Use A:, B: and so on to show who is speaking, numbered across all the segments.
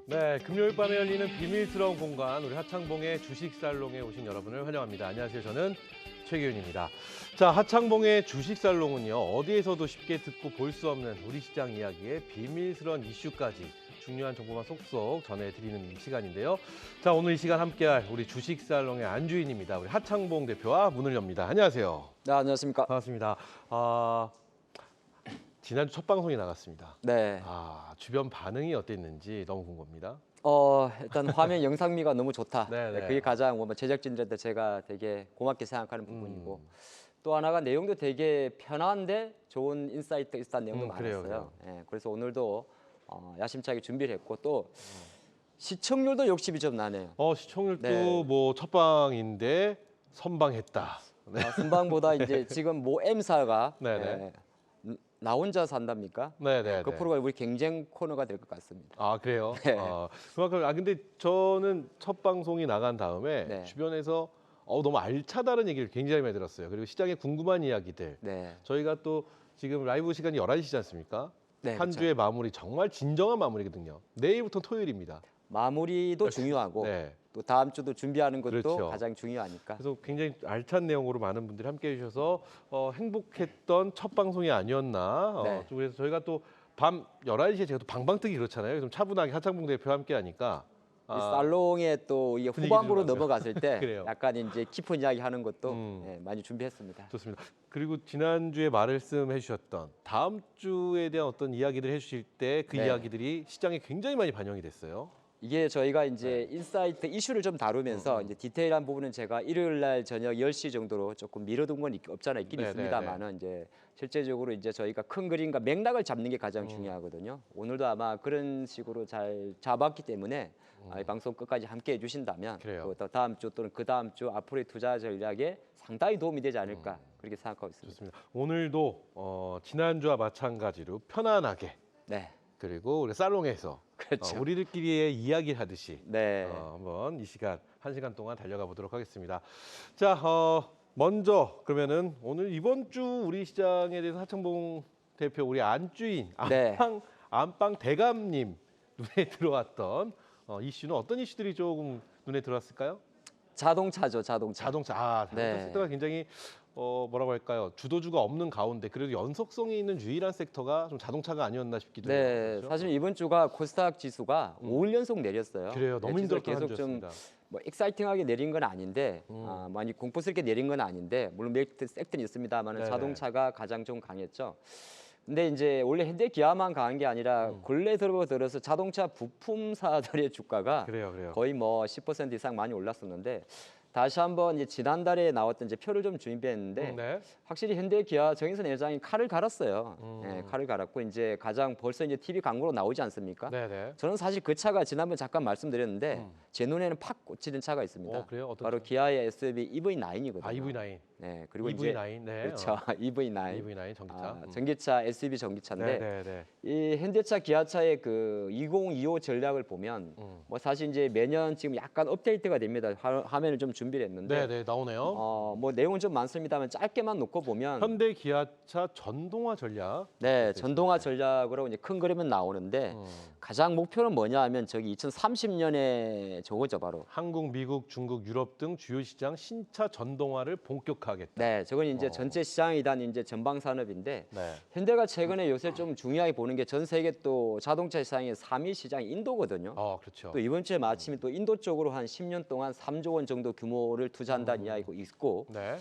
A: 네, 금요일 밤에 열리는 비밀스러운 공간, 우리 하창봉의 주식살롱에 오신 여러분을 환영합니다. 안녕하세요. 저는 최기훈입니다. 자, 하창봉의 주식살롱은요, 어디에서도 쉽게 듣고 볼 수 없는 우리 시장 이야기의 비밀스러운 이슈까지 중요한 정보만 쏙쏙 전해드리는 시간인데요. 자, 오늘 이 시간 함께할 우리 주식살롱의 안주인입니다. 우리 하창봉 대표와 문을 엽니다. 안녕하세요.
B: 네, 안녕하십니까.
A: 반갑습니다. 지난주 첫 방송이 나갔습니다.
B: 네.
A: 주변 반응이 어땠는지 너무 궁금합니다.
B: 일단 화면 영상미가 너무 좋다.
A: 네, 네.
B: 그게 가장 제작진들한테 제가 되게 고맙게 생각하는 부분이고 또 하나가 내용도 되게 편한데 좋은 인사이트 있었던 내용도
A: 그래요,
B: 많았어요. 예, 그래서 오늘도 야심차게 준비를 했고 또 시청률도 욕심이 좀 나네요.
A: 시청률도
B: 네.
A: 뭐 첫방인데 선방했다. 네.
B: 순방보다 이제 지금 모 M사가
A: 네네.
B: 나 혼자 산답니까?
A: 네네.
B: 그 프로가 우리 경쟁 코너가 될 것 같습니다.
A: 그래요?
B: 네.
A: 그만큼 근데 저는 첫 방송이 나간 다음에
B: 네.
A: 주변에서 너무 알차다는 얘기를 굉장히 많이 들었어요. 그리고 시장에 궁금한 이야기들.
B: 네.
A: 저희가 또 지금 라이브 시간이 11시지 않습니까?
B: 네,
A: 한
B: 그렇죠.
A: 주의 마무리 정말 진정한 마무리거든요. 내일부터 토요일입니다.
B: 마무리도 중요하고
A: 네.
B: 또 다음 주도 준비하는 것도
A: 그렇죠.
B: 가장 중요하니까.
A: 그래서 굉장히 알찬 내용으로 많은 분들이 함께 해주셔서 행복했던 첫 방송이 아니었나.
B: 네.
A: 그래서 저희가 또 밤 11시에 제가 또 방방뜨기 그렇잖아요. 좀 차분하게 하창봉 대표와 함께 하니까.
B: 이 살롱에 또 이게
A: 분위기
B: 후반부로
A: 들어가죠.
B: 넘어갔을 때
A: 그래요.
B: 약간 이제 깊은 이야기 하는 것도 많이 준비했습니다.
A: 좋습니다. 그리고 지난주에 말씀해 주셨던 다음 주에 대한 어떤 이야기들 해주실 때 그
B: 네.
A: 이야기들이 시장에 굉장히 많이 반영이 됐어요.
B: 이게 저희가 이제 인사이트 이슈를 좀 다루면서 이제 디테일한 부분은 제가 일요일 날 저녁 10시 정도로 조금 미뤄둔 건 없잖아 있긴
A: 네,
B: 있습니다만은 이제 실제적으로 이제 저희가 큰 그림과 맥락을 잡는 게 가장 중요하거든요. 오늘도 아마 그런 식으로 잘 잡았기 때문에 이 방송 끝까지 함께 해주신다면
A: 그래요.
B: 또 다음 주 또는 그 다음 주 앞으로의 투자 전략에 상당히 도움이 되지 않을까 그렇게 생각하고 있습니다.
A: 좋습니다. 오늘도 지난주와 마찬가지로 편안하게
B: 네,
A: 그리고 우리 살롱에서
B: 그렇죠.
A: 우리들끼리의 이야기를 하듯이
B: 네.
A: 한번 이 시간 1시간 동안 달려가 보도록 하겠습니다. 자, 먼저 그러면은 오늘 이번 주 우리 시장에 대해서 하창봉 대표 우리 안주인
B: 네.
A: 안방 대감님 눈에 들어왔던 이슈는 어떤 이슈들이 조금 눈에 들어왔을까요?
B: 자동차죠, 자동차.
A: 자동차
B: 네.
A: 섹터가 굉장히 뭐라고 할까요? 주도주가 없는 가운데 그래도 연속성이 있는 유일한 섹터가 좀 자동차가 아니었나 싶기도 해요.
B: 네,
A: 그렇죠?
B: 사실 이번 주가 코스닥 지수가 5일 연속 내렸어요.
A: 그래요. 너무
B: 네, 지수가
A: 힘들었던 한
B: 계속 좀
A: 주였습니다.
B: 익사이팅하게 내린 건 아닌데 많이 공포스럽게 내린 건 아닌데 물론 메리트 섹터는 있습니다만
A: 네네.
B: 자동차가 가장 좀 강했죠. 근데 이제 원래 현대 기아만 강한 게 아니라 근래 들어서 자동차 부품사들의 주가가
A: 그래요.
B: 거의 10% 이상 많이 올랐었는데 다시 한번 이제 지난달에 나왔던 이제 표를 좀 준비했는데
A: 네.
B: 확실히 현대 기아 정의선 회장이 칼을 갈았어요. 예, 칼을 갈았고 이제 가장 벌써 이제 TV 광고로 나오지 않습니까?
A: 네네.
B: 저는 사실 그 차가 지난번 잠깐 말씀드렸는데 제 눈에는 팍 꽂히는 차가 있습니다.
A: 그래요? 어떤
B: 바로
A: 차?
B: 기아의 SUV EV9이거든요.
A: EV9.
B: 네, 그리고 이제
A: EV9. 네.
B: 그렇죠. EV9.
A: EV9 전기차.
B: 전기차 SUV 전기차인데
A: 네네네.
B: 이 현대차 기아차의 그 2025 전략을 보면 뭐 사실 이제 매년 지금 약간 업데이트가 됩니다. 화면을 좀 준비를 했는데
A: 네네 나오네요.
B: 뭐 내용은 좀 많습니다만 짧게만 놓고 보면
A: 현대 기아차 전동화 전략.
B: 네, 전동화 전략으로 이제 큰 그림은 나오는데 가장 목표는 뭐냐 하면 저기 2030년에 저거죠 바로.
A: 한국, 미국, 중국, 유럽 등 주요 시장 신차 전동화를 본격화하겠다.
B: 네, 저건 이제 전체 시장이단 이제 전방 산업인데
A: 네.
B: 현대가 최근에 요새 좀 중요하게 보는 게 전 세계 또 자동차 시장의 3위 시장이 인도거든요.
A: 그렇죠.
B: 또 이번 주에 마침 또 인도 쪽으로 한 10년 동안 3조 원 정도 규모를 투자한다는 이야기가 있고
A: 네.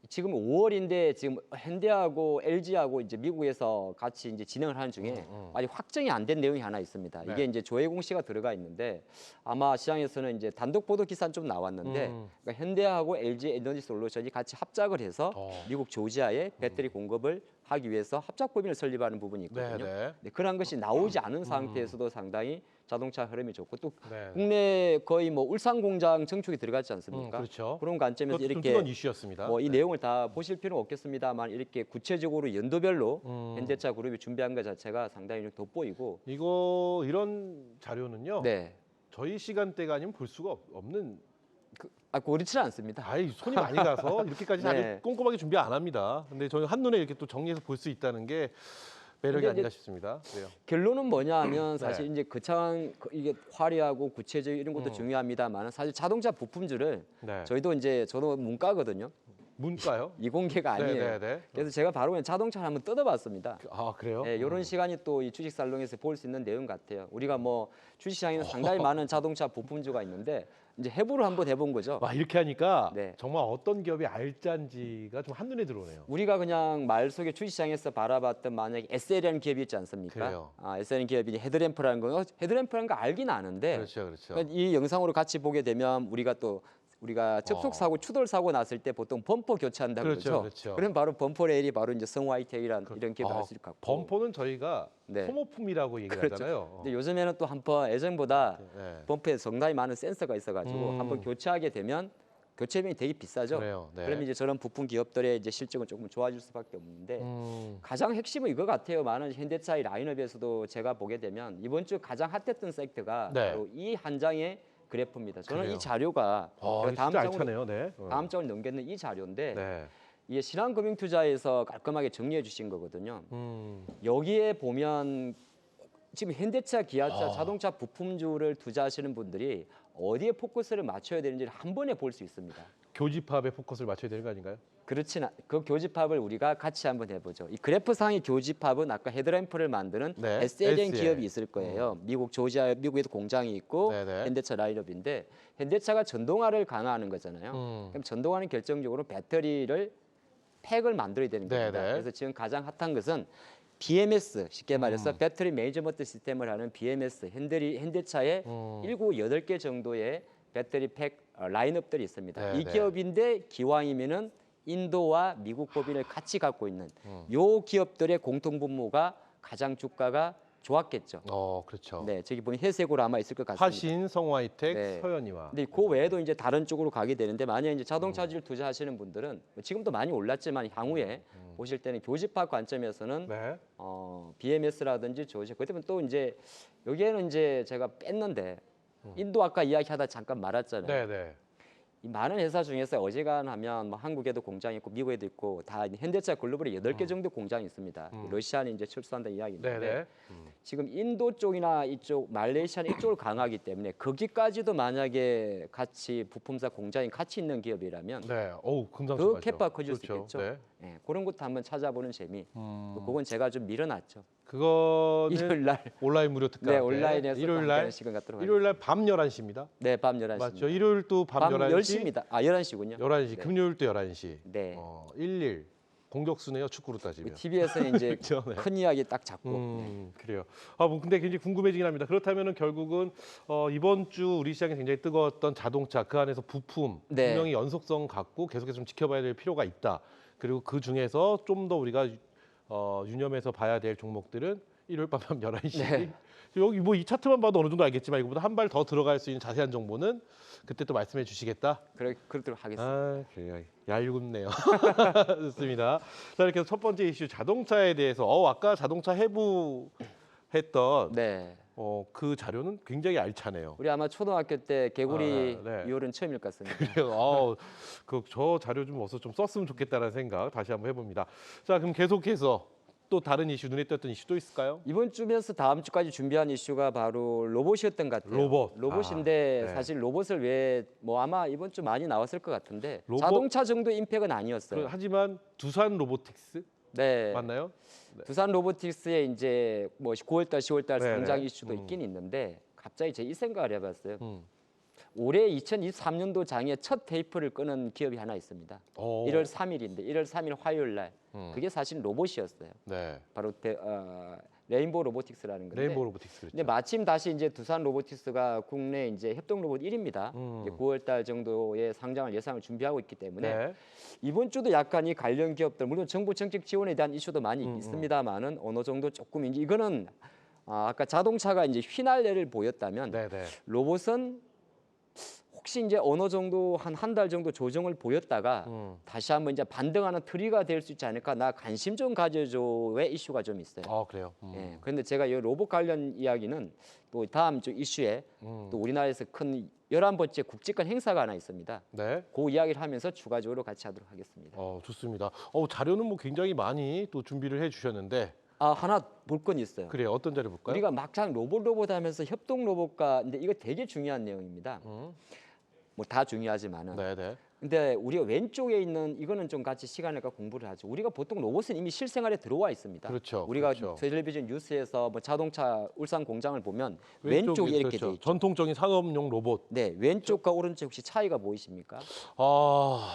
B: 지금 5월인데 지금 현대하고 LG하고 이제 미국에서 같이 이제 진행을 하는 중에 아직 확정이 안 된 내용이 하나 있습니다.
A: 네.
B: 이게 이제 조회 공시가 들어가 있는데 아마 시장에서는 이제 단독 보도 기사는 좀 나왔는데 그러니까 현대하고 LG 에너지 솔루션이 같이 합작을 해서 미국 조지아에 배터리 공급을 하기 위해서 합작법인을 설립하는 부분이 있거든요.
A: 네네.
B: 네, 그런 것이 나오지 않은 상태에서도 상당히 자동차 흐름이 좋고 또
A: 네.
B: 국내 거의 뭐 울산 공장 증축이 들어갔지 않습니까?
A: 그렇죠.
B: 그런 관점에서
A: 그것도 좀
B: 이렇게
A: 뜨거운 이슈였습니다.
B: 이
A: 네.
B: 내용을 다 보실 필요는 없겠습니다만 이렇게 구체적으로 연도별로 현대차 그룹이 준비한 것 자체가 상당히 좀 돋보이고
A: 이런 자료는요.
B: 네,
A: 저희 시간대가 아니면 볼 수가 없는.
B: 그렇지는 않습니다.
A: 손이 많이 가서 이렇게까지
B: 네.
A: 자료 꼼꼼하게 준비 안 합니다. 근데 저희 한눈에 이렇게 또 정리해서 볼 수 있다는 게 매력이
B: 근데
A: 아닌가 싶습니다. 그래요.
B: 결론은 뭐냐 하면 사실
A: 네.
B: 이제 거창한 이게 화려하고 구체적 이런 것도 중요합니다만 사실 자동차 부품주를
A: 네.
B: 저도 문과거든요.
A: 문과요?
B: 이공계가 아니에요.
A: 네, 네, 네.
B: 그래서 제가 바로 그냥 자동차를 한번 뜯어봤습니다.
A: 아, 그래요?
B: 네, 이런 시간이 또 이 주식 살롱에서 볼 수 있는 내용 같아요. 우리가 뭐 주식시장에는
A: 어.
B: 상당히 많은 자동차 부품주가 있는데 이제 해부를 한번 해본 거죠.
A: 와, 이렇게 하니까
B: 네.
A: 정말 어떤 기업이 알짠지가 좀 한눈에 들어오네요.
B: 우리가 그냥 말 속에 주식시장에서 바라봤던 만약에 SL이라는 기업이 있지 않습니까?
A: 그래요.
B: SL이라는 기업이 헤드램프라는 거, 헤드램프라는 거 알긴 아는데
A: 그렇죠, 그렇죠.
B: 그러니까 이 영상으로 같이 보게 되면 우리가 접촉 사고, 추돌 사고 났을 때 보통 범퍼 교체한다고
A: 그렇죠,
B: 그러죠.
A: 그렇죠.
B: 그럼 바로 범퍼 레일이 바로 이제 성화이텍이란 이런 기업을 알 수 있을 것 같고.
A: 범퍼는 저희가
B: 네.
A: 소모품이라고 얘기를
B: 그렇죠.
A: 하잖아요.
B: 근데 요즘에는 또 한번 예전보다
A: 네.
B: 범퍼에 상당히 많은 센서가 있어가지고 한번 교체하게 되면 교체 비용이 되게 비싸죠.
A: 그래요. 네.
B: 그러면 이제 저런 부품 기업들의 이제 실적은 조금 좋아질 수밖에 없는데
A: 음,
B: 가장 핵심은 이거 같아요. 많은 현대차의 라인업에서도 제가 보게 되면 이번 주 가장 핫했던 섹터가
A: 네.
B: 바로 이 한 장의 그래프입니다. 저는
A: 그래요.
B: 이 자료가
A: 이거
B: 제가
A: 진짜 알차네요. 네.
B: 다음 장을 넘겼는 이 자료인데
A: 네.
B: 이게 신한금융투자에서 깔끔하게 정리해 주신 거거든요.
A: 음,
B: 여기에 보면 지금 현대차, 기아차,
A: 아.
B: 자동차 부품주를 투자하시는 분들이 어디에 포커스를 맞춰야 되는지를 한 번에 볼 수 있습니다.
A: 교집합에 포커스를 맞춰야 되는 거 아닌가요?
B: 그 교집합을 우리가 같이 한번 해보죠. 이 그래프상의 교집합은 아까 헤드램프를 만드는
A: 네,
B: SLN
A: SL.
B: 기업이 있을 거예요. 미국 조지아, 미국에도 공장이 있고
A: 네네.
B: 현대차 라인업인데 현대차가 전동화를 강화하는 거잖아요.
A: 음.
B: 그럼 전동화는 결정적으로 배터리를 팩을 만들어야 되는 겁니다.
A: 네네.
B: 그래서 지금 가장 핫한 것은 BMS, 쉽게 말해서
A: 음.
B: 배터리 매니지먼트 시스템을 하는 BMS, 현대차의 7, 8개 정도의 배터리 팩 라인업들이 있습니다. 이
A: 네네.
B: 기업인데 기왕이면은 인도와 미국 법인을 같이 갖고 있는 요 기업들의 공통 분모가 가장 주가가 좋았겠죠.
A: 그렇죠.
B: 네, 저기 보면 회색으로 아마 있을 것 같습니다.
A: 화신, 성화이텍,
B: 네.
A: 서현이와.
B: 근데 그 외에도 이제 다른 쪽으로 가게 되는데 만약 이제 자동차주를 투자하시는 분들은 지금도 많이 올랐지만 향후에 보실 때는 교집합 관점에서는
A: 네.
B: BMS라든지 조지 그때면 또 이제 여기에는 이제 제가 뺐는데 인도 아까 이야기하다 잠깐 말았잖아요.
A: 네, 네.
B: 이 많은 회사 중에서 어지간하면 뭐 한국에도 공장이 있고 미국에도 있고 다 현대차 글로벌에 8개 정도 공장이 있습니다. 러시아는 이제 철수한다는 이야기인데
A: 네, 네.
B: 지금 인도 쪽이나 이쪽 말레이시아는 이쪽을 강하기 때문에 거기까지도 만약에 같이 부품사 공장이 같이 있는 기업이라면
A: 네. 금상첨
B: 그
A: 맞죠.
B: 캐파 커질 수
A: 그렇죠.
B: 있겠죠.
A: 네.
B: 예, 그런 것도 한번 찾아보는 재미. 그건 제가 좀 밀어놨죠.
A: 그거는
B: 일요일 날
A: 온라인 무료 특가.
B: 네, 온라인에서
A: 일요일 날
B: 시간 갖도록
A: 일요일 날 밤 11시입니다.
B: 네, 밤 11시.
A: 맞죠? 일요일 또 밤 11시.
B: 10시입니다. 11시군요.
A: 11시.
B: 네.
A: 금요일 또 11시.
B: 네.
A: 11 공격수네요. 축구로 따지면.
B: TV에서는 이제
A: 그렇죠, 네.
B: 큰 이야기 딱 잡고
A: 그래요. 뭐 근데 굉장히 궁금해지긴 합니다. 그렇다면은 결국은 이번 주 우리 시장이 굉장히 뜨거웠던 자동차 그 안에서 부품
B: 네.
A: 분명히 연속성 갖고 계속해서 좀 지켜봐야 될 필요가 있다. 그리고 그 중에서 좀 더 우리가 유념해서 봐야 될 종목들은 일요일 밤 11시.
B: 네.
A: 여기 뭐 이 차트만 봐도 어느 정도 알겠지만 이거보다 한 발 더 들어갈 수 있는 자세한 정보는 그때 또 말씀해 주시겠다.
B: 그러도록 하겠습니다.
A: 그래요. 얄궂네요. 좋습니다. 자, 이렇게 해서 첫 번째 이슈 자동차에 대해서 아까 자동차 해부했던
B: 네.
A: 그 자료는 굉장히 알차네요.
B: 우리 아마 초등학교 때 개구리
A: 네.
B: 이월은 처음일 것 같습니다.
A: 그래요. 저 자료 좀 어서 좀 썼으면 좋겠다는 생각 다시 한번 해봅니다. 자, 그럼 계속해서 또 다른 이슈 눈에 띄었던 이슈 또 있을까요?
B: 이번 주면서 다음 주까지 준비한 이슈가 바로 로봇이었던 것 같아요.
A: 로봇.
B: 로봇인데
A: 네.
B: 사실 로봇을 왜 뭐 아마 이번 주 많이 나왔을 것 같은데
A: 로봇?
B: 자동차 정도 임팩은 아니었어요.
A: 하지만 두산 로보틱스
B: 네.
A: 맞나요?
B: 두산 로보틱스의 이제 뭐 9월달, 10월달
A: 네네.
B: 상장 이슈도 있긴 있는데 갑자기 제가 이 생각을 해봤어요.
A: 음.
B: 올해 2023년도 장에 첫 테이프를 끄는 기업이 하나 있습니다.
A: 오.
B: 1월 3일인데 1월 3일 화요일 날 그게 사실 로봇이었어요.
A: 네.
B: 바로 레인보우 로보틱스라는 건데.
A: 레인보우 로보틱스 그렇죠.
B: 근데 마침 다시 이제 두산 로보틱스가 국내 이제 협동 로봇 1위입니다. 9월달 정도의 상장을 예상을 준비하고 있기 때문에
A: 네.
B: 이번 주도 약간 이 관련 기업들 물론 정부 정책 지원에 대한 이슈도 많이 있습니다만은 어느 정도 조금 이제 이거는 아까 자동차가 이제 휘날레를 보였다면
A: 네, 네.
B: 로봇은 혹시 이제 어느 정도 한 달 정도 조정을 보였다가 다시 한번 이제 반등하는 트리가 될 수 있지 않을까 나 관심 좀 가져줘의 이슈가 좀 있어요.
A: 그래요.
B: 예, 그런데 제가 이 로봇 관련 이야기는 또 다음 주 이슈에 또 우리나라에서 큰 11번째 국제권 행사가 하나 있습니다.
A: 네.
B: 그 이야기를 하면서 추가적으로 같이 하도록 하겠습니다.
A: 좋습니다. 자료는 뭐 굉장히 많이 또 준비를 해주셨는데
B: 하나 볼 건 있어요.
A: 그래요. 어떤 자료 볼까요?
B: 우리가 막상 로봇 하면서 협동 로봇과 근데 이거 되게 중요한 내용입니다. 뭐 다 중요하지만은.
A: 네네.
B: 근데 우리가 왼쪽에 있는 이거는 좀 같이 시간을 갖고 공부를 하죠. 우리가 보통 로봇은 이미 실생활에 들어와 있습니다.
A: 그렇죠.
B: 우리가
A: 그렇죠.
B: 텔레비전 뉴스에서 뭐 자동차 울산 공장을 보면 왼쪽에 이렇게
A: 그렇죠.
B: 돼 있죠.
A: 전통적인 상업용 로봇.
B: 네, 왼쪽과 오른쪽 혹시 차이가 보이십니까?
A: 아,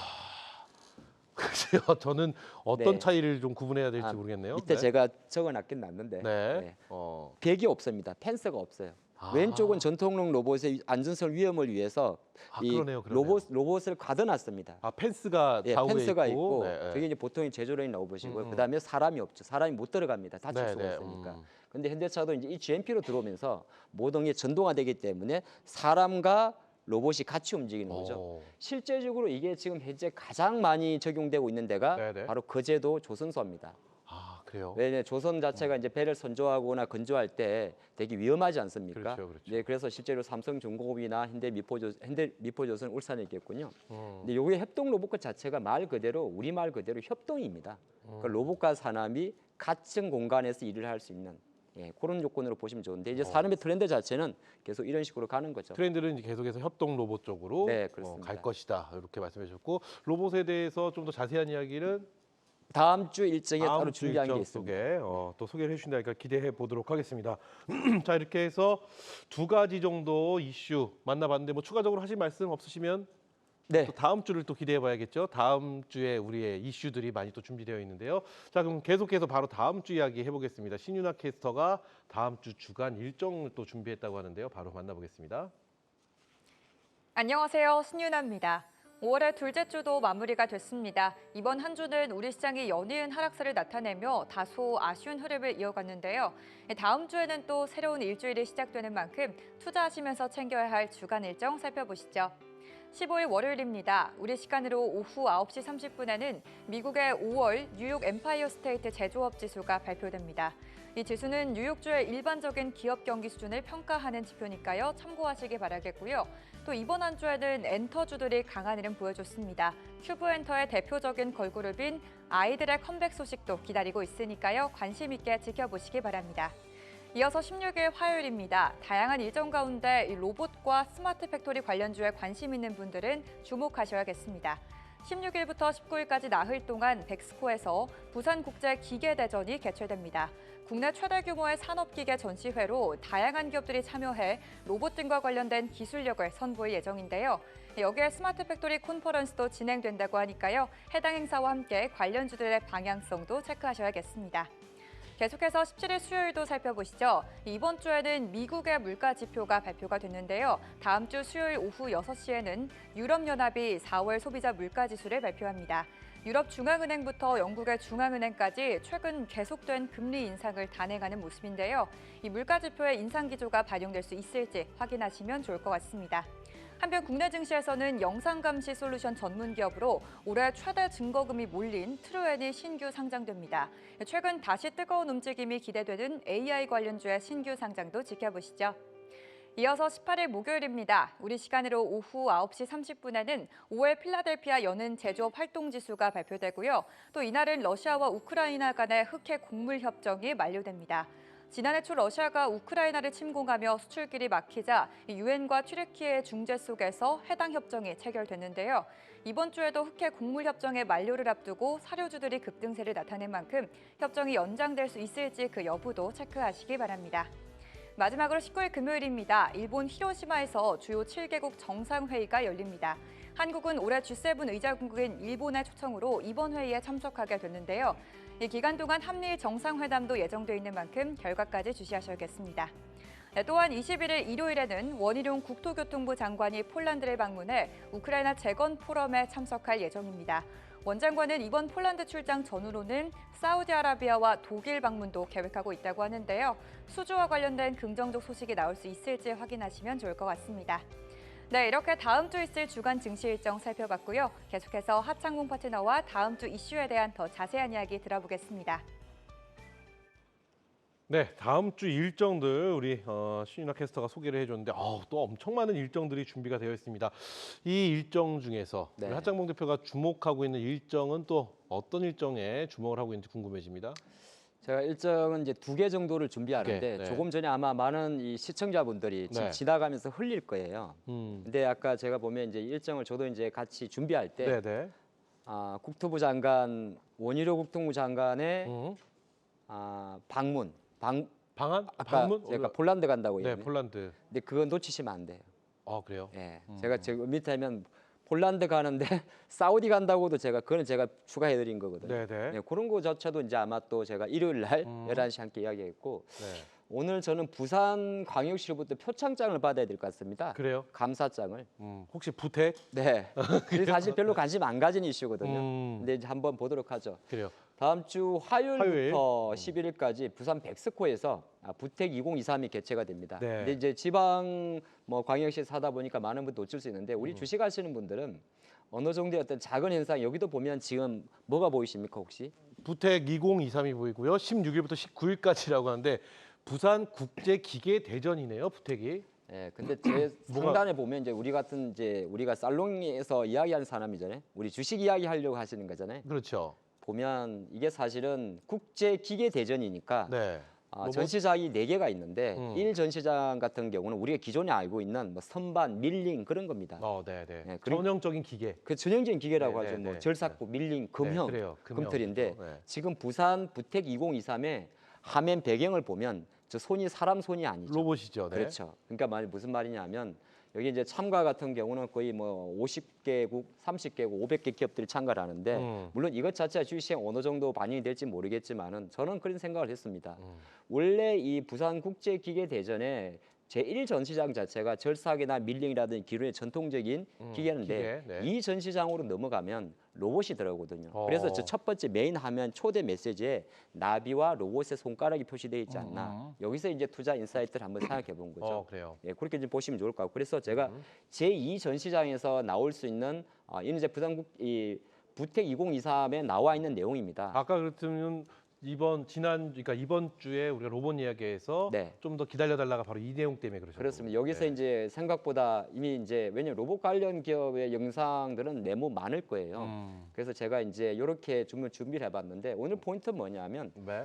A: 글쎄요. 저는 어떤
B: 네.
A: 차이를 좀 구분해야 될지 모르겠네요.
B: 밑에
A: 네.
B: 제가 적어놨긴 놨는데
A: 네.
B: 네.
A: 어.
B: 벽이 없습니다. 펜스가 없어요.
A: 아.
B: 왼쪽은 전통용 로봇의 안전성 위험을 위해서 이
A: 그러네요, 그러네요.
B: 로봇을 가둬놨습니다.
A: 아, 펜스가
B: 예,
A: 좌우에
B: 펜스가
A: 있고.
B: 있고
A: 네, 네.
B: 저게 이제 보통 제조로인 로봇이고요.
A: 음.
B: 그다음에 사람이 없죠. 사람이 못 들어갑니다. 다칠
A: 네,
B: 수가
A: 네,
B: 있으니까. 근데 현대차도 이제 이 GMP로 들어오면서 모든 게 전동화되기 때문에 사람과 로봇이 같이 움직이는 거죠.
A: 오.
B: 실제적으로 이게 지금 현재 가장 많이 적용되고 있는 데가
A: 네네.
B: 바로 거제도 조선소입니다.
A: 아, 그래요?
B: 왜냐 조선 자체가 이제 배를 선조하거나 건조할 때 되게 위험하지 않습니까?
A: 그렇죠, 그렇죠.
B: 네, 그래서 실제로 삼성중공업이나 현대미포조선 울산에 있겠군요.
A: 음.
B: 근데 요게 협동 로봇 자체가 말 그대로 우리 말 그대로 협동입니다. 그러니까 로봇과 사람이 같은 공간에서 일을 할 수 있는 그런 조건으로 보시면 좋은데 이제 사람의 트렌드 자체는 계속 이런 식으로 가는 거죠.
A: 트렌드는 이제 계속해서 협동 로봇 쪽으로
B: 네, 그렇습니다.
A: 갈 것이다. 이렇게 말씀해 주셨고 로봇에 대해서 좀 더 자세한 이야기는
B: 다음 주 일정에 따로
A: 다음 주
B: 준비한 게
A: 일정
B: 있습니다.
A: 속에 또 소개를 해주신다니까 기대해 보도록 하겠습니다. 자, 이렇게 해서 두 가지 정도 이슈 만나봤는데 뭐 추가적으로 하실 말씀 없으시면
B: 네,
A: 또 다음 주를 또 기대해 봐야겠죠. 다음 주에 우리의 이슈들이 많이 또 준비되어 있는데요. 자, 그럼 계속해서 바로 다음 주 이야기 해보겠습니다. 신윤아 캐스터가 다음 주 주간 일정을 또 준비했다고 하는데요. 바로 만나보겠습니다.
C: 안녕하세요. 신윤아입니다. 5월의 둘째 주도 마무리가 됐습니다. 이번 한 주는 우리 시장이 연이은 하락세를 나타내며 다소 아쉬운 흐름을 이어갔는데요. 다음 주에는 또 새로운 일주일이 시작되는 만큼 투자하시면서 챙겨야 할 주간 일정 살펴보시죠. 15일 월요일입니다. 우리 시간으로 오후 9시 30분에는 미국의 5월 뉴욕 엠파이어 스테이트 제조업 지수가 발표됩니다. 이 지수는 뉴욕주의 일반적인 기업 경기 수준을 평가하는 지표니까요. 참고하시기 바라겠고요. 또 이번 한 주에는 엔터주들이 강한 흐름 보여줬습니다. 큐브엔터의 대표적인 걸그룹인 아이들의 컴백 소식도 기다리고 있으니까요. 관심 있게 지켜보시기 바랍니다. 이어서 16일 화요일입니다. 다양한 일정 가운데 이 로봇과 스마트 팩토리 관련주에 관심 있는 분들은 주목하셔야겠습니다. 16일부터 19일까지 나흘 동안 백스코에서 부산국제기계대전이 개최됩니다. 국내 최대 규모의 산업기계 전시회로 다양한 기업들이 참여해 로봇 등과 관련된 기술력을 선보일 예정인데요. 여기에 스마트 팩토리 콘퍼런스도 진행된다고 하니까요. 해당 행사와 함께 관련주들의 방향성도 체크하셔야겠습니다. 계속해서 17일 수요일도 살펴보시죠. 이번 주에는 미국의 물가 지표가 발표가 됐는데요. 다음 주 수요일 오후 6시에는 유럽연합이 4월 소비자 물가 지수를 발표합니다. 유럽 중앙은행부터 영국의 중앙은행까지 최근 계속된 금리 인상을 단행하는 모습인데요. 이 물가 지표의 인상 기조가 반영될 수 있을지 확인하시면 좋을 것 같습니다. 한편 국내 증시에서는 영상감시 솔루션 전문 기업으로 올해 최대 증거금이 몰린 트루엔이 신규 상장됩니다. 최근 다시 뜨거운 움직임이 기대되는 AI 관련주의 신규 상장도 지켜보시죠. 이어서 18일 목요일입니다. 우리 시간으로 오후 9시 30분에는 5월 필라델피아 연은 제조업 활동지수가 발표되고요. 또 이날은 러시아와 우크라이나 간의 흑해 곡물 협정이 만료됩니다. 지난해 초 러시아가 우크라이나를 침공하며 수출길이 막히자 유엔과 튀르키예의 중재 속에서 해당 협정이 체결됐는데요. 이번 주에도 흑해 곡물 협정의 만료를 앞두고 사료주들이 급등세를 나타낸 만큼 협정이 연장될 수 있을지 그 여부도 체크하시기 바랍니다. 마지막으로 19일 금요일입니다. 일본 히로시마에서 주요 7개국 정상회의가 열립니다. 한국은 올해 G7 의장국인 일본의 초청으로 이번 회의에 참석하게 됐는데요. 이 기간 동안 한미일 정상회담도 예정돼 있는 만큼 결과까지 주시하셔야겠습니다. 또한 21일 일요일에는 원희룡 국토교통부 장관이 폴란드를 방문해 우크라이나 재건 포럼에 참석할 예정입니다. 원 장관은 이번 폴란드 출장 전후로는 사우디아라비아와 독일 방문도 계획하고 있다고 하는데요. 수주와 관련된 긍정적 소식이 나올 수 있을지 확인하시면 좋을 것 같습니다. 네, 이렇게 다음 주 있을 주간 증시 일정 살펴봤고요. 계속해서 하창봉 파트너와 다음 주 이슈에 대한 더 자세한 이야기 들어보겠습니다.
A: 네, 다음 주 일정들 우리 신윤아 캐스터가 소개를 해줬는데 또 엄청 많은 일정들이 준비가 되어 있습니다. 이 일정 중에서
B: 네.
A: 우리 하창봉 대표가 주목하고 있는 일정은 또 어떤 일정에 주목을 하고 있는지 궁금해집니다.
B: 제가 일정은 이제 2개 정도를 준비하는데
A: 네.
B: 조금 전에 아마 많은 이 시청자분들이 지금
A: 네.
B: 지나가면서 흘릴 거예요. 근데 아까 제가 보면 이제 일정을 저도 이제 같이 준비할 때
A: 네네.
B: 국토부 장관 원희룡 국토부 장관의 방문
A: 방한?
B: 아까
A: 방문?
B: 제가 폴란드 간다고
A: 네,
B: 얘기했는데
A: 폴란드.
B: 근데 그거 놓치시면 안 돼요.
A: 그래요?
B: 예. 제가 지금 밑에 하면 폴란드 가는데 사우디 간다고도 그거는 제가 추가해 드린 거거든요.
A: 네네.
B: 네, 그런 거조차도 이제 아마 또 제가 일요일 날 11시 함께 이야기했고
A: 네.
B: 오늘 저는 부산 광역시로부터 표창장을 받아야 될 것 같습니다.
A: 그래요?
B: 감사장을.
A: 혹시 부택?
B: 네. 근데 사실 별로 관심 안 가진 이슈거든요. 근데 이제 한번 보도록 하죠.
A: 그래요.
B: 다음 주
A: 화요일?
B: 화요일부터 11일까지 부산 백스코에서 부택 2023이 개최가 됩니다.
A: 네.
B: 근데 이제 지방 광역시에서 하다 보니까 많은 분들 놓칠 수 있는데 우리 주식 하시는 분들은 어느 정도의 어떤 작은 현상 여기도 보면 지금 뭐가 보이십니까 혹시?
A: 부택 2023이 보이고요. 16일부터 19일까지라고 하는데 부산 국제 기계 대전이네요. 부택이.
B: 예, 근데 제 상단에 보면 이제 우리가 살롱에서 이야기하는 사람이잖아요. 우리 주식 이야기 하려고 하시는 거잖아요.
A: 그렇죠.
B: 보면 이게 사실은 국제 기계 대전이니까
A: 네.
B: 전시장이 4개가 있는데
A: 음.
B: 전시장 같은 경우는 우리가 기존에 알고 있는 뭐 선반, 밀링 그런 겁니다.
A: 네, 네.
B: 네, 그리고-
A: 전형적인 기계.
B: 그 전형적인 기계라고
A: 네,
B: 하죠.
A: 네,
B: 뭐
A: 네.
B: 절삭부, 밀링, 금형,
A: 네, 그래요.
B: 금틀인데
A: 네.
B: 지금 부산 부택 2023의 화면 배경을 보면 저 손이 사람 손이 아니죠.
A: 로봇이죠. 네.
B: 그렇죠. 그러니까 무슨 말이냐면 여기 이제 참가 같은 경우는 거의 뭐 50개국, 30개국, 500개 기업들이 참가를 하는데 물론 이것 자체가 주식시장에 어느 정도 반영이 될지 모르겠지만은 저는 그런 생각을 했습니다. 원래 이 부산 국제기계대전에 제1전시장 자체가 절삭이나 밀링이라든지 기존의 전통적인 기계인데
A: 기계, 네.
B: 이 전시장으로 넘어가면 로봇이 들어오거든요. 그래서 저
A: 어.
B: 첫 번째 메인 화면 초대 메시지에 나비와 로봇의 손가락이 표시되어 있지 않나. 여기서 이제 투자 인사이트를 한번 생각해 본 거죠.
A: 그래요.
B: 예, 그렇게 좀 보시면 좋을 것 같고 그래서 제가 제2 전시장에서 나올 수 있는 이는 이제 이 부택 2023에 나와 있는 내용입니다.
A: 아까 그랬으면 그러니까 이번 주에 우리가 로봇 이야기에서
B: 네.
A: 좀 더 기다려달라가 바로 이 내용 때문에 그러셨죠.
B: 그렇습니다. 여기서
A: 네.
B: 이제 생각보다 이미 이제 왜냐면 로봇 관련 기업의 영상들은 너무 많을 거예요. 그래서 제가 이제 이렇게 준비를 해봤는데 오늘 포인트는 뭐냐면
A: 네.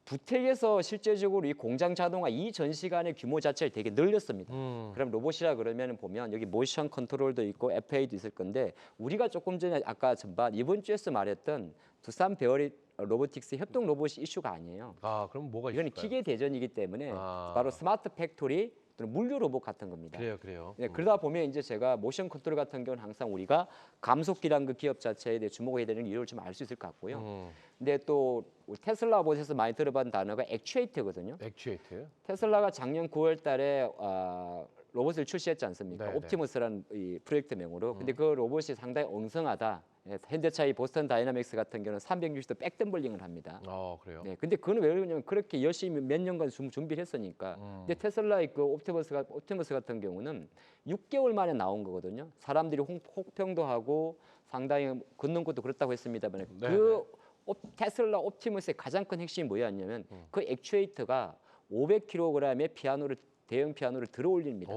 B: 부택에서 실제적으로 이 공장 자동화 이 전시관의 규모 자체를 되게 늘렸습니다. 그럼 로봇이라 그러면 보면 여기 모션 컨트롤도 있고 FA도 있을 건데 우리가 조금 전에 아까 전반 이번 주에서 말했던 두산 베어리 로보틱스 협동 로봇이 이슈가 아니에요.
A: 그럼 뭐가
B: 이거는
A: 있을까요?
B: 기계 대전이기 때문에 바로 스마트 팩토리 또는 물류 로봇 같은 겁니다.
A: 그래요.
B: 네, 그러다 보면 이제 제가 모션 컨트롤 같은 경우는 항상 우리가 감속기란 그 기업 자체에 대해 주목해야 되는 이유를 좀 알 수 있을 것 같고요. 근데 또 테슬라 로봇에서 많이 들어본 단어가 액추에이터거든요.
A: 액추에이트.
B: 테슬라가 작년 9월 달에 로봇을 출시했지 않습니까?
A: 네,
B: 옵티머스라는 이 프로젝트명으로. 근데 그 로봇이 상당히 엉성하다. 현대차의 보스턴 다이나믹스 같은 경우는 360도 백덤블링을 합니다.
A: 그래요.
B: 네, 근데 그건 왜 그러냐면 그렇게 열심히 몇 년간 준비를 했으니까. 근데 테슬라의 그 옵티머스 같은 경우는 6개월 만에 나온 거거든요. 사람들이 혹평도 하고 상당히 걷는 것도 그렇다고 했습니다만 테슬라 옵티머스의 가장 큰 핵심이 뭐였냐면 그 액추에이터가 500kg의 대형 피아노를 들어 올립니다.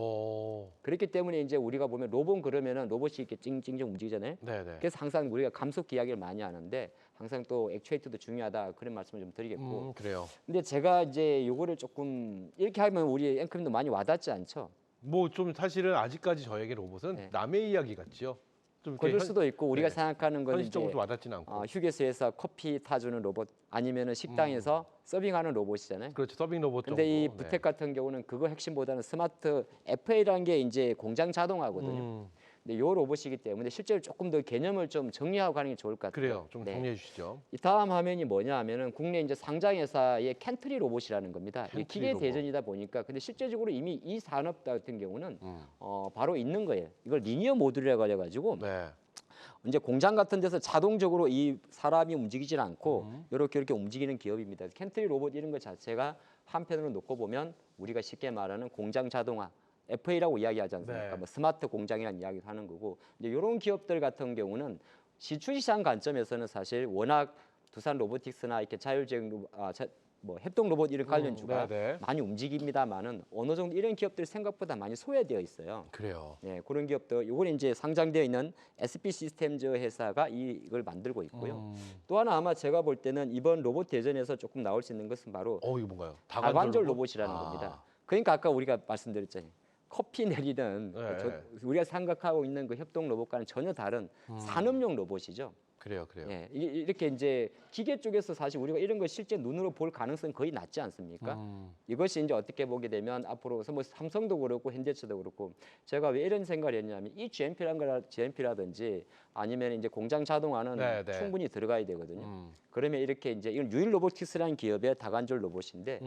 B: 그렇기 때문에 이제 우리가 보면 로봇 그러면은 로봇이 이렇게 찡찡찡 움직이잖아요.
A: 네네.
B: 그래서 항상 우리가 감속기 이야기를 많이 하는데 항상 또 액추에이터도 중요하다 그런 말씀을 좀 드리겠고.
A: 그래요.
B: 근데 제가 이제 요거를 조금 이렇게 하면 우리 앵커님도 많이 와닿지 않죠?
A: 뭐 좀 사실은 아직까지 저에게 로봇은
B: 네.
A: 남의 이야기 같지요. 좀
B: 그럴 수도 있고 우리가
A: 네.
B: 생각하는 건 이제
A: 현실적으로 와닿지는 않고.
B: 휴게소에서 커피 타주는 로봇 아니면은 식당에서 서빙하는 로봇이잖아요.
A: 그렇죠. 서빙 로봇
B: 근데 이
A: 정도.
B: 부택 같은 경우는 그거 핵심보다는 스마트 FA라는 게 이제 공장 자동화거든요. 근데 요 로봇이기 때문에 실제로 조금 더 개념을 좀 정리하고 가는 게 좋을 것 같아요.
A: 그래요. 좀
B: 네.
A: 정리해 주시죠.
B: 이 다음 화면이 뭐냐 하면은 국내 이제 상장 회사의 캔트리 로봇이라는 겁니다. 이
A: 캔트리
B: 기계
A: 로봇.
B: 대전이다 보니까 근데 실제적으로 이미 이 산업 같은 경우는 바로 있는 거예요. 이걸 리니어 모듈이라고 해 가지고
A: 네.
B: 이제 공장 같은 데서 자동적으로 이 사람이 움직이질 않고 이렇게 움직이는 기업입니다. 캔트리 로봇 이런 것 자체가 한편으로 놓고 보면 우리가 쉽게 말하는 공장 자동화 FA라고 이야기하지 않습니까?
A: 네.
B: 뭐 스마트 공장이라는 이야기를 하는 거고 이제 이런 기업들 같은 경우는 주식시장 관점에서는 사실 워낙 두산 로보틱스나 이렇게 뭐 협동 로봇 이런 관련주가
A: 네네.
B: 많이 움직입니다만은 어느 정도 이런 기업들이 생각보다 많이 소외되어 있어요.
A: 그래요.
B: 네, 그런 기업도 이번에 이제 상장되어 있는 SP 시스템즈 회사가 이걸 만들고 있고요. 또 하나 아마 제가 볼 때는 이번 로봇 대전에서 조금 나올 수 있는 것은 바로
A: 이거 뭔가요?
B: 다관절 로봇이라는 겁니다. 그러니까 아까 우리가 말씀드렸잖아요. 커피 내리는
A: 네.
B: 우리가 생각하고 있는 그 협동 로봇과는 전혀 다른 산업용 로봇이죠.
A: 그래요.
B: 예, 이렇게 이제 기계 쪽에서 사실 우리가 이런 걸 실제 눈으로 볼 가능성이 거의 낮지 않습니까? 이것이 이제 어떻게 보게 되면 앞으로 뭐 삼성도 그렇고 현대차도 그렇고 제가 왜 이런 생각을 했냐면 이 GMP라든지 아니면 이제 공장 자동화는
A: 네, 네.
B: 충분히 들어가야 되거든요. 그러면 이렇게 이제 이건 유일 로보틱스라는 기업의 다관절 로봇인데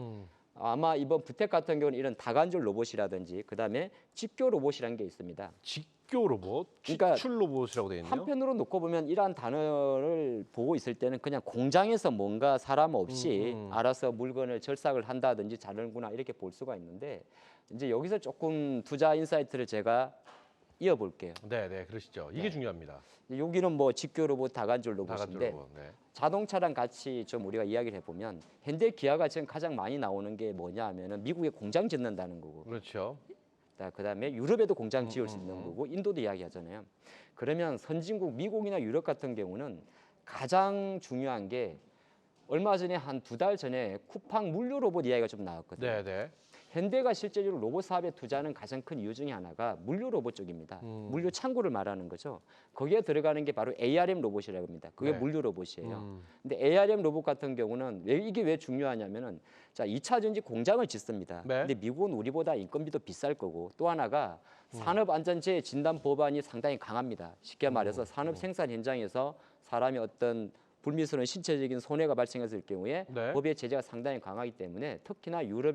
B: 아마 이번 부텍 같은 경우는 이런 다관절 로봇이라든지 그다음에 직교 로봇이라는 게 있습니다.
A: 직교 로봇,
B: 그러니까
A: 추출 로봇이라고 되어 있네요.
B: 한편으로 놓고 보면 이러한 단어를 보고 있을 때는 그냥 공장에서 뭔가 사람 없이 알아서 물건을 절삭을 한다든지 자르는구나 이렇게 볼 수가 있는데 이제 여기서 조금 투자 인사이트를 제가 이어볼게요.
A: 네, 그러시죠. 이게
B: 네.
A: 중요합니다.
B: 여기는 뭐 직교 로봇, 다관절
A: 다관절
B: 로봇인데
A: 로봇. 네.
B: 자동차랑 같이 좀 우리가 이야기를 해보면 현대 기아가 지금 가장 많이 나오는 게 뭐냐 하면은 미국에 공장 짓는다는 거고
A: 그렇죠.
B: 그다음에 유럽에도 공장 지을 수 있는 거고 인도도 이야기하잖아요. 그러면 선진국 미국이나 유럽 같은 경우는 가장 중요한 게 얼마 전에 한 2달 전에 쿠팡 물류 로봇 이야기가 좀 나왔거든요.
A: 네.
B: 현대가 실제적으로 로봇 사업에 투자하는 가장 큰 이유 중에 하나가 물류 로봇 쪽입니다. 물류 창고를 말하는 거죠. 거기에 들어가는 게 바로 ARM 로봇이라고 합니다. 그게
A: 네.
B: 물류 로봇이에요. 근데 ARM 로봇 같은 경우는 이게 왜 중요하냐면은 자, 2차 전지 공장을 짓습니다.
A: 네.
B: 근데 미국은 우리보다 인건비도 비쌀 거고 또 하나가 산업안전체 진단 법안이 상당히 강합니다. 쉽게 말해서 산업 생산 현장에서 사람이 어떤 불미스러운 신체적인 손해가 발생했을 경우에
A: 네.
B: 법의 제재가 상당히 강하기 때문에 특히나 유럽이나